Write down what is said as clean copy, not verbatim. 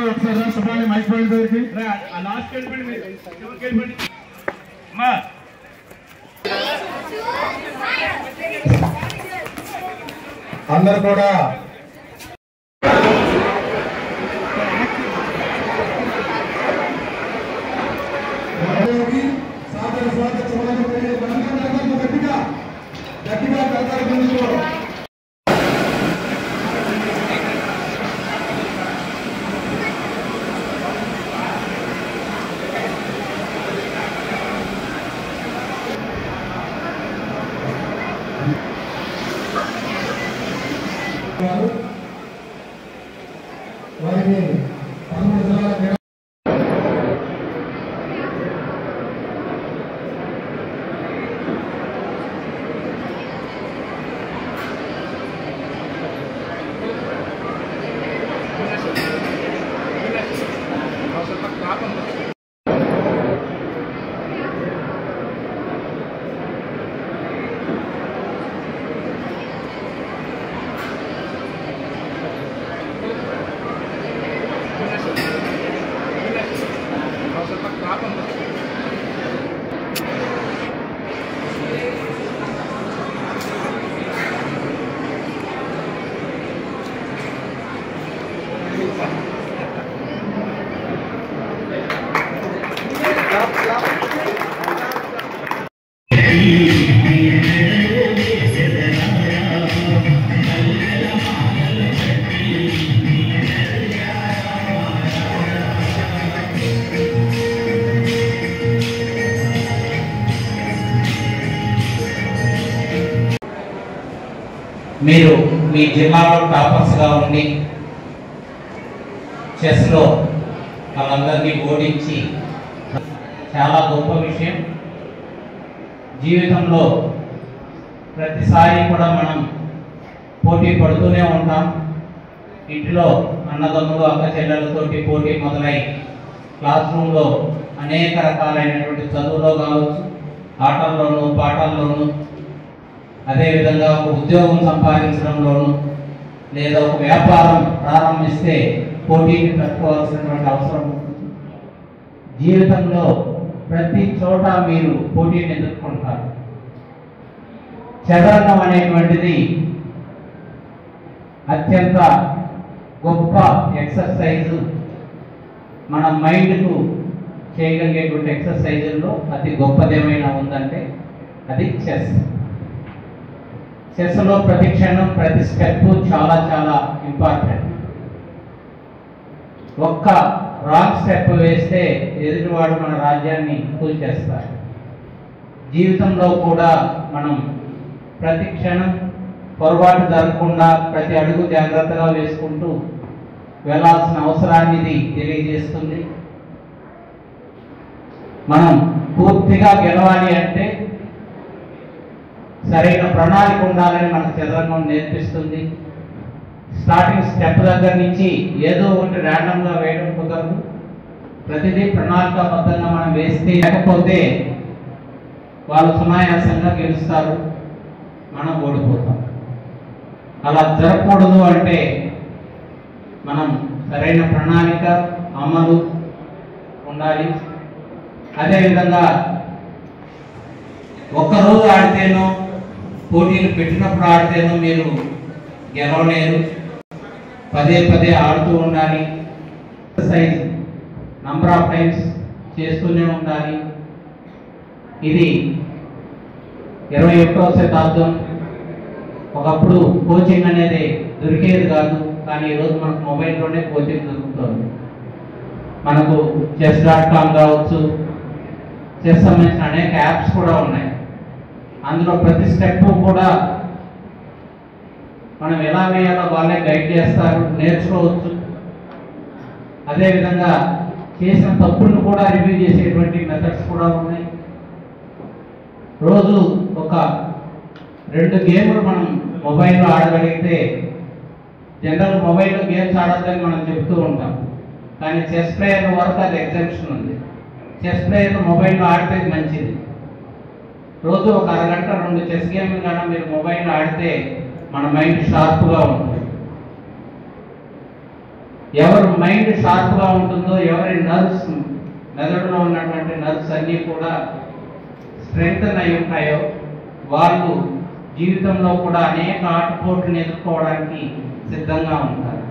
ఒకసారి mic point దగ్గరికి అందరు కూడా వారిని మీరు మీ జిల్లాలో టాపర్స్గా ఉండి చెస్లో వాళ్ళందరినీ ఓడించి చాలా గొప్ప విషయం. జీవితంలో ప్రతిసారి కూడా మనం పోటీ పడుతూనే ఉంటాం. ఇంటిలో అన్నదమ్ములు అక్క చెల్లెలతోటి పోటీ మొదలై క్లాస్ రూమ్లో అనేక రకాలైనటువంటి చదువులో కావచ్చు, ఆటల్లోనూ పాటల్లోనూ, అదేవిధంగా ఒక ఉద్యోగం సంపాదించడంలోనూ లేదా ఒక వ్యాపారం ప్రారంభిస్తే పోటీని తట్టుకోవాల్సినటువంటి అవసరం ఉంటుంది. జీవితంలో ప్రతి చోట మీరు పోటీని ఎదుర్కొంటారు. చదవడం అనేటువంటిది అత్యంత గొప్ప ఎక్సర్సైజు. మన మైండ్కు చేయగలిగేటువంటి ఎక్సర్సైజుల్లో అతి గొప్పదేమైనా ఉందంటే అది చెస్. చెస్లో ప్రతి క్షణం ప్రతి స్టెప్ చాలా చాలా ఇంపార్టెంట్. ఒక్క రాంగ్ స్టెప్ వేస్తే ఎదుటివాడు మన రాజ్యాన్ని కూల్చేస్తారు. జీవితంలో కూడా మనం ప్రతి క్షణం పొరపాటు జరగకుండా ప్రతి అడుగు జాగ్రత్తగా వేసుకుంటూ వెళ్ళాల్సిన అవసరాన్ని ఇది తెలియజేస్తుంది. మనం పూర్తిగా గెలవాలి అంటే సరైన ప్రణాళిక ఉండాలని మనకు చదరంగం నేర్పిస్తుంది. స్టార్టింగ్ స్టెప్ దగ్గర నుంచి ఏదో ఒకటి ర్యాండమ్గా వేయడం కుదరదు. ప్రతిదీ ప్రణాళికాబద్ధంగా మనం వేస్తే, లేకపోతే వాళ్ళు సునాయాసంగా గెలుస్తారు, మనం ఓడిపోతాం. అలా జరగకూడదు అంటే మనం సరైన ప్రణాళిక అమలు ఉండాలి. అదేవిధంగా ఒక్కరోజు ఆడితేనో పోటీలు పెట్టినప్పుడు ఆడితేనో మీరు గెలవలేరు. పదే పదే ఆడుతూ ఉండాలి. ఎక్సర్సైజ్ నంబర్ ఆఫ్ టైమ్స్ చేస్తూనే ఉండాలి. ఇది 21వ శతాబ్దం. ఒకప్పుడు కోచింగ్ అనేది దొరికేది కాదు, కానీ ఈరోజు మనకు మొబైల్లోనే కోచింగ్ దొరుకుతుంది. మనకు chess.com కావచ్చు, చెస్ సంబంధించిన అనేక యాప్స్ కూడా ఉన్నాయి. అందులో ప్రతి స్టెప్ కూడా మనం ఎలా వేయాలో వాళ్ళే గైడ్ చేస్తారు, నేర్చుకోవచ్చు. అదేవిధంగా చేసిన తప్పులను కూడా రివ్యూ చేసేటువంటి మెథడ్స్ కూడా ఉన్నాయి. రోజు ఒక 2 గేమ్లు మనం మొబైల్లో ఆడగలిగితే, జనరల్ మొబైల్లో గేమ్స్ ఆడద్దని మనం చెప్తూ ఉంటాం, కానీ చెస్ ప్లేయర్ వరకు అది ఎగ్జామ్షన్ ఉంది. చెస్ ప్లేయర్ మొబైల్లో ఆడితే మంచిది. రోజు ఒక అరగంట 2 చెస్ గేమ్లు కన్నా మీరు మొబైల్ ఆడితే మన మైండ్ షార్ప్గా ఉంటుంది. ఎవరు మైండ్ షార్ప్గా ఉంటుందో, ఎవరి నర్వ్స్ మెదడులో ఉన్నటువంటి నర్వ్స్ అన్నీ కూడా స్ట్రెంగ్తన్ అయి ఉంటాయో వాళ్ళు జీవితంలో కూడా అనేక ఆటుపోట్లను ఎదుర్కోవడానికి సిద్ధంగా ఉంటారు.